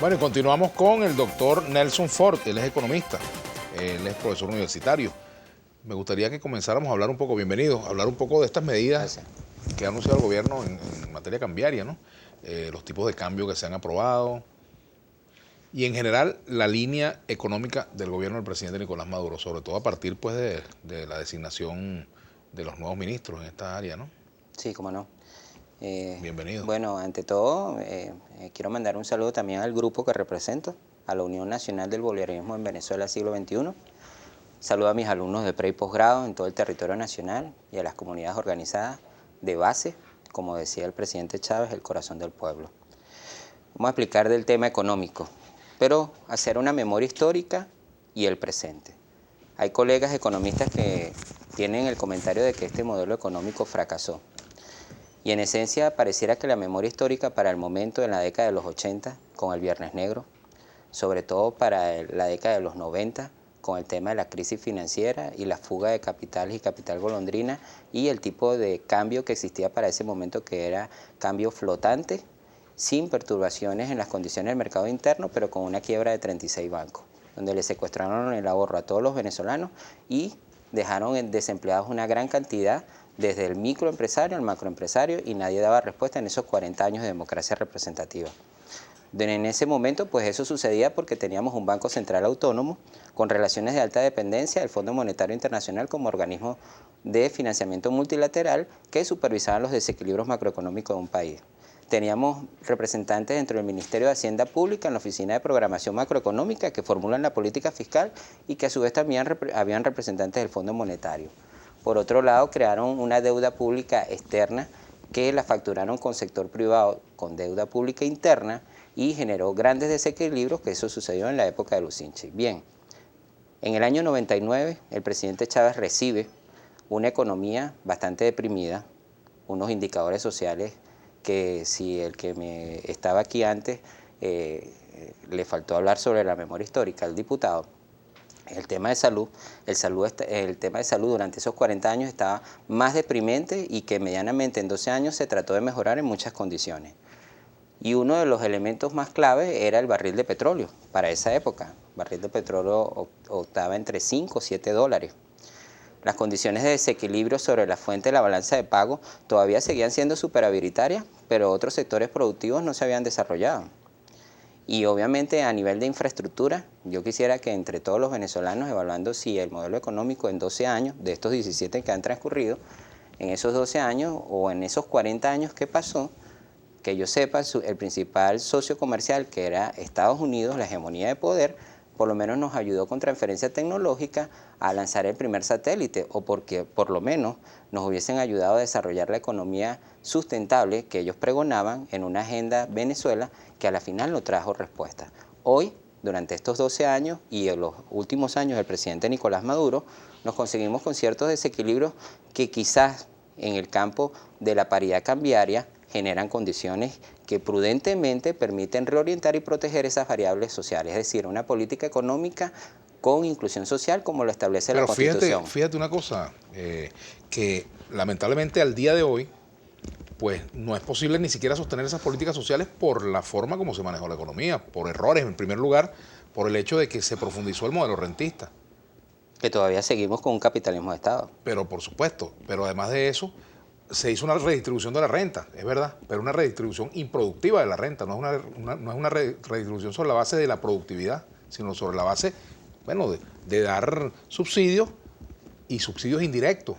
Bueno, y continuamos con el doctor Nelson Fort, él es economista, él es profesor universitario. Me gustaría que comenzáramos a hablar un poco, bienvenido, a hablar un poco de estas medidas que ha anunciado el gobierno en materia cambiaria, ¿no? Los tipos de cambio que se han aprobado y en general la línea económica del gobierno del presidente Nicolás Maduro, sobre todo a partir pues de la designación de los nuevos ministros en esta área, ¿no? Sí, cómo no. Bienvenido. Bueno, ante todo, quiero mandar un saludo también al grupo que represento, a la Unión Nacional del Bolivarianismo en Venezuela siglo XXI. Saludo a mis alumnos de pre y posgrado en todo el territorio nacional y a las comunidades organizadas de base, como decía el presidente Chávez, el corazón del pueblo. Vamos a explicar del tema económico, pero hacer una memoria histórica y el presente. Hay colegas economistas que tienen el comentario de que este modelo económico fracasó. Y en esencia pareciera que la memoria histórica para el momento en la década de los 80 con el Viernes Negro, sobre todo para la década de los 90 con el tema de la crisis financiera y la fuga de capitales y capital golondrina y el tipo de cambio que existía para ese momento que era cambio flotante, sin perturbaciones en las condiciones del mercado interno, pero con una quiebra de 36 bancos, donde le secuestraron el ahorro a todos los venezolanos y dejaron desempleados una gran cantidad desde el microempresario al macroempresario y nadie daba respuesta en esos 40 años de democracia representativa. En ese momento, pues eso sucedía porque teníamos un Banco Central autónomo con relaciones de alta dependencia del Fondo Monetario Internacional como organismo de financiamiento multilateral que supervisaban los desequilibrios macroeconómicos de un país. Teníamos representantes dentro del Ministerio de Hacienda Pública en la Oficina de Programación Macroeconómica que formulan la política fiscal y que a su vez también habían representantes del Fondo Monetario. Por otro lado, crearon una deuda pública externa que la facturaron con sector privado con deuda pública interna y generó grandes desequilibrios, que eso sucedió en la época de Lucinchi. Bien, en el año 99 el presidente Chávez recibe una economía bastante deprimida, unos indicadores sociales que si el que me estaba aquí antes le faltó hablar sobre la memoria histórica al diputado, el tema de salud, el tema de salud durante esos 40 años estaba más deprimente y que medianamente en 12 años se trató de mejorar en muchas condiciones. Y uno de los elementos más clave era el barril de petróleo para esa época. El barril de petróleo optaba entre 5 o 7 dólares. Las condiciones de desequilibrio sobre la fuente de la balanza de pago todavía seguían siendo superavitarias, pero otros sectores productivos no se habían desarrollado. Y obviamente a nivel de infraestructura, yo quisiera que entre todos los venezolanos, evaluando si el modelo económico en 12 años, de estos 17 que han transcurrido, en esos 12 años o en esos 40 años que pasó, que yo sepa, el principal socio comercial, que era Estados Unidos, la hegemonía de poder, por lo menos nos ayudó con transferencia tecnológica a lanzar el primer satélite, o porque por lo menos nos hubiesen ayudado a desarrollar la economía sustentable que ellos pregonaban en una agenda Venezuela que a la final no trajo respuesta. Hoy, durante estos 12 años y en los últimos años del presidente Nicolás Maduro, nos conseguimos con ciertos desequilibrios que quizás en el campo de la paridad cambiaria generan condiciones que prudentemente permiten reorientar y proteger esas variables sociales, es decir, una política económica con inclusión social como lo establece la Constitución. Fíjate una cosa, que lamentablemente al día de hoy, pues no es posible ni siquiera sostener esas políticas sociales por la forma como se manejó la economía, por errores en primer lugar, por el hecho de que se profundizó el modelo rentista. Que todavía seguimos con un capitalismo de Estado. Pero por supuesto, pero además de eso, se hizo una redistribución de la renta, es verdad, pero una redistribución improductiva de la renta, no es una redistribución sobre la base de la productividad, sino sobre la base, bueno, de dar subsidios y subsidios indirectos,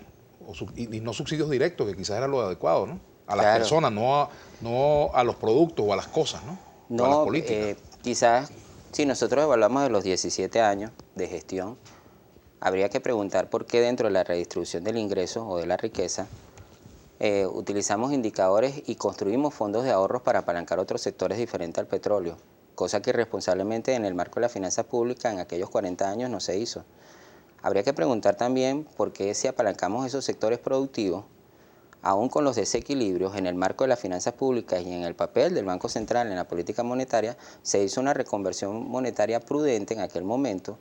y no subsidios directos, que quizás era lo adecuado, ¿no? A las personas, no a los productos o a las cosas, ¿no? O a las políticas. Quizás si nosotros evaluamos de los 17 años de gestión, habría que preguntar por qué dentro de la redistribución del ingreso o de la riqueza utilizamos indicadores y construimos fondos de ahorros para apalancar otros sectores diferentes al petróleo, cosa que irresponsablemente en el marco de la finanza pública en aquellos 40 años no se hizo. Habría que preguntar también por qué si apalancamos esos sectores productivos, aún con los desequilibrios en el marco de las finanzas públicas y en el papel del Banco Central en la política monetaria, se hizo una reconversión monetaria prudente en aquel momento,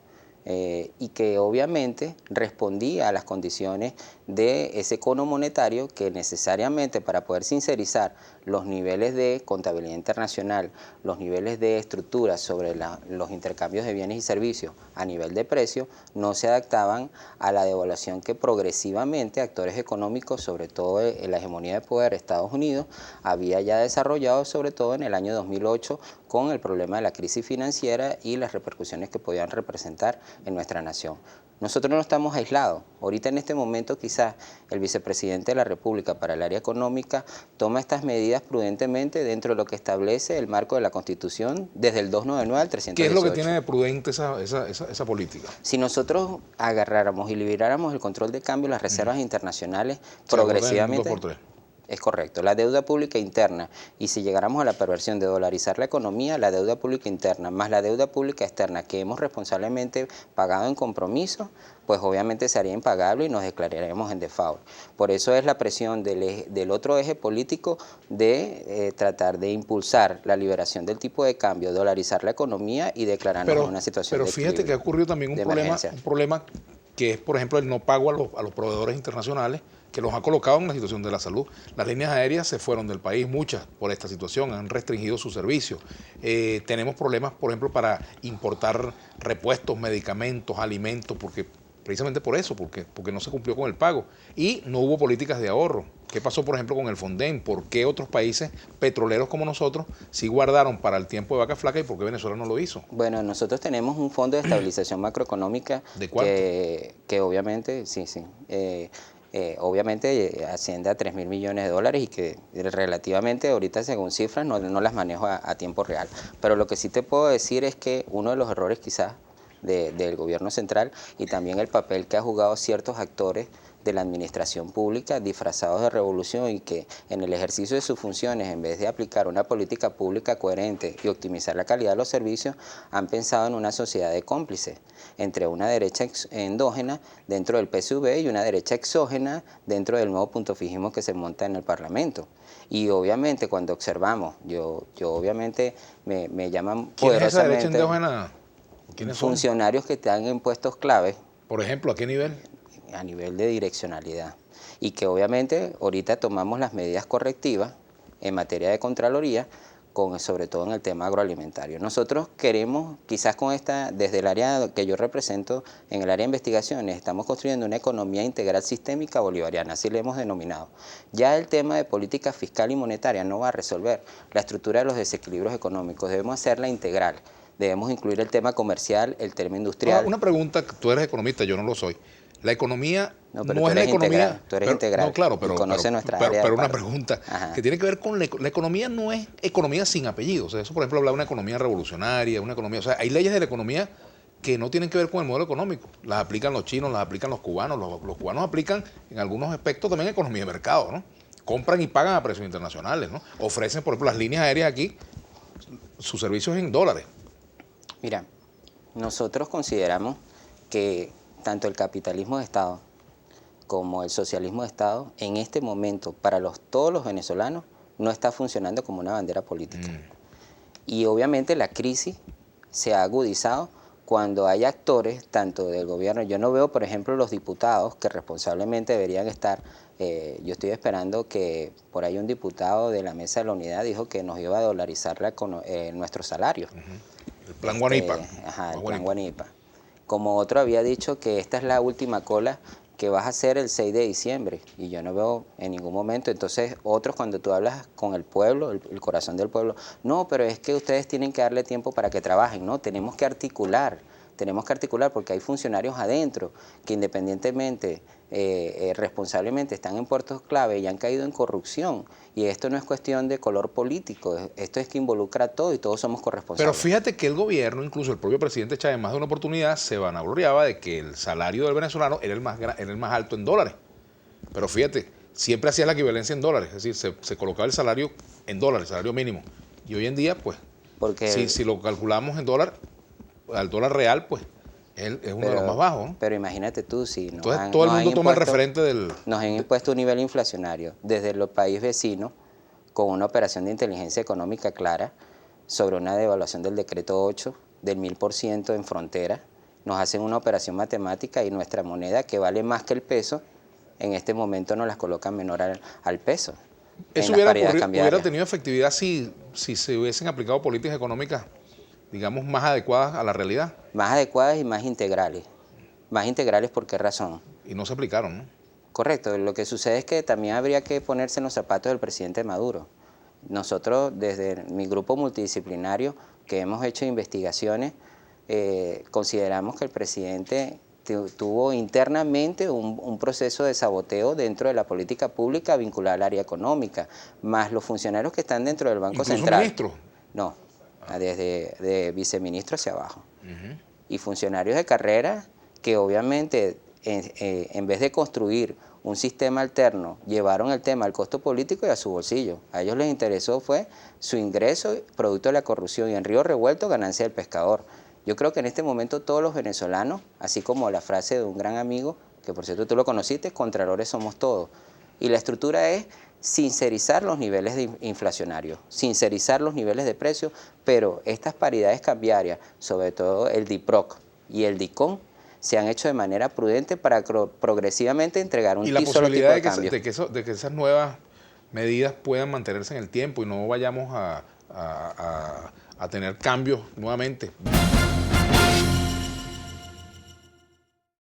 y que obviamente respondía a las condiciones de ese cono monetario que necesariamente para poder sincerizar los niveles de contabilidad internacional, los niveles de estructura sobre los intercambios de bienes y servicios a nivel de precio, no se adaptaban a la devaluación que progresivamente actores económicos, sobre todo en la hegemonía de poder de Estados Unidos, había ya desarrollado, sobre todo en el año 2008, con el problema de la crisis financiera y las repercusiones que podían representar en nuestra nación. Nosotros no estamos aislados. Ahorita en este momento quizás el vicepresidente de la República para el área económica toma estas medidas prudentemente dentro de lo que establece el marco de la Constitución desde el 299 al 318. ¿Qué es lo que tiene de prudente esa política? Si nosotros agarráramos y liberáramos el control de cambio, las reservas internacionales progresivamente... Es correcto, la deuda pública interna, y si llegáramos a la perversión de dolarizar la economía, la deuda pública interna más la deuda pública externa que hemos responsablemente pagado en compromiso, pues obviamente sería impagable y nos declararemos en default. Por eso es la presión del otro eje político de tratar de impulsar la liberación del tipo de cambio, dolarizar la economía y declararnos en una situación de fíjate que ha ocurrido también un problema que es, por ejemplo, el no pago a los proveedores internacionales, que los ha colocado en la situación de la salud. Las líneas aéreas se fueron del país, muchas, por esta situación, han restringido sus servicios. Tenemos problemas, por ejemplo, para importar repuestos, medicamentos, alimentos, precisamente por eso, porque no se cumplió con el pago. Y no hubo políticas de ahorro. ¿Qué pasó, por ejemplo, con el Fonden? ¿Por qué otros países petroleros como nosotros sí guardaron para el tiempo de vaca flaca y por qué Venezuela no lo hizo? Bueno, nosotros tenemos un fondo de estabilización macroeconómica. ¿De cuánto? Que obviamente, sí. Obviamente asciende a 3.000 millones de dólares y que relativamente ahorita según cifras no las manejo a tiempo real. Pero lo que sí te puedo decir es que uno de los errores quizás del gobierno central y también el papel que ha jugado ciertos actores de la administración pública disfrazados de revolución y que en el ejercicio de sus funciones, en vez de aplicar una política pública coherente y optimizar la calidad de los servicios, han pensado en una sociedad de cómplices entre una derecha endógena dentro del PSV y una derecha exógena dentro del nuevo punto fijismo que se monta en el Parlamento. Y obviamente cuando observamos, yo obviamente me llaman poderosamente... ¿Quién es esa derecha endógena? ¿Quiénes son? Funcionarios que están en puestos clave. Por ejemplo, ¿a qué nivel? A nivel de direccionalidad. Y que obviamente ahorita tomamos las medidas correctivas en materia de Contraloría, sobre todo en el tema agroalimentario. Nosotros queremos, quizás con desde el área que yo represento, en el área de investigaciones, estamos construyendo una economía integral sistémica bolivariana, así le hemos denominado. Ya el tema de política fiscal y monetaria no va a resolver la estructura de los desequilibrios económicos, debemos hacerla integral. Debemos incluir el tema comercial, el tema industrial. Una pregunta, tú eres economista, yo no lo soy. La economía no es la economía... Tú eres integral. No, claro, pero una pregunta que tiene que ver con la economía no es economía sin apellido. O sea, eso, por ejemplo, habla de una economía revolucionaria, una economía... O sea, hay leyes de la economía que no tienen que ver con el modelo económico. Las aplican los chinos, las aplican los cubanos. Los cubanos aplican en algunos aspectos también economía de mercado, ¿no? Compran y pagan a precios internacionales, ¿no? Ofrecen, por ejemplo, las líneas aéreas aquí, sus servicios en dólares. Mira, nosotros consideramos que tanto el capitalismo de Estado como el socialismo de Estado en este momento para todos los venezolanos no está funcionando como una bandera política. Y obviamente la crisis se ha agudizado cuando hay actores tanto del gobierno. Yo no veo, por ejemplo, los diputados que responsablemente deberían estar. Yo estoy esperando que por ahí un diputado de la Mesa de la Unidad dijo que nos iba a dolarizar nuestros salarios. El plan Guanipa. El plan Guanipa. Como otro había dicho que esta es la última cola que vas a hacer el 6 de diciembre y yo no veo en ningún momento. Entonces otros, cuando tú hablas con el pueblo, el corazón del pueblo, no, pero es que ustedes tienen que darle tiempo para que trabajen, no, tenemos que articular porque hay funcionarios adentro que independientemente, responsablemente están en puestos clave y han caído en corrupción. Y esto no es cuestión de color político, esto es que involucra a todos y todos somos corresponsables. Pero fíjate que el gobierno, incluso el propio presidente Chávez, más de una oportunidad se vanagloriaba de que el salario del venezolano era el más alto en dólares. Pero fíjate, siempre hacía la equivalencia en dólares, es decir, se colocaba el salario en dólares, el salario mínimo. Y hoy en día, pues, si lo calculamos en dólar, al dólar real, pues, es uno de los más bajos, ¿no? Pero imagínate tú, si entonces todo el mundo toma el referente del... Nos han impuesto un nivel inflacionario desde los países vecinos con una operación de inteligencia económica clara sobre una devaluación del decreto 8 del 1000% en frontera. nos hacen una operación matemática y nuestra moneda, que vale más que el peso, en este momento nos las colocan menor al peso. ¿Eso hubiera tenido efectividad si se hubiesen aplicado políticas económicas, digamos, más adecuadas a la realidad? Más adecuadas y más integrales. Más integrales, ¿por qué razón? Y no se aplicaron, ¿no? Correcto. Lo que sucede es que también habría que ponerse en los zapatos del presidente Maduro. Nosotros, desde mi grupo multidisciplinario, que hemos hecho investigaciones, consideramos que el presidente tuvo internamente un proceso de saboteo dentro de la política pública vinculada al área económica, más los funcionarios que están dentro del Banco Central. ¿Ministro? No, desde de viceministro hacia abajo. Y funcionarios de carrera que obviamente en vez de construir un sistema alterno, llevaron el tema al costo político y a su bolsillo. A ellos les interesó fue su ingreso producto de la corrupción, y en río revuelto ganancia del pescador. Yo creo que en este momento todos los venezolanos, así como la frase de un gran amigo, que por cierto tú lo conociste, contralores somos todos. Y la estructura es sincerizar los niveles inflacionarios, sincerizar los niveles de precios, pero estas paridades cambiarias, sobre todo el DIPROC y el DICOM, se han hecho de manera prudente para progresivamente entregar un solo tipo de cambio. De que esas nuevas medidas puedan mantenerse en el tiempo y no vayamos a tener cambios nuevamente.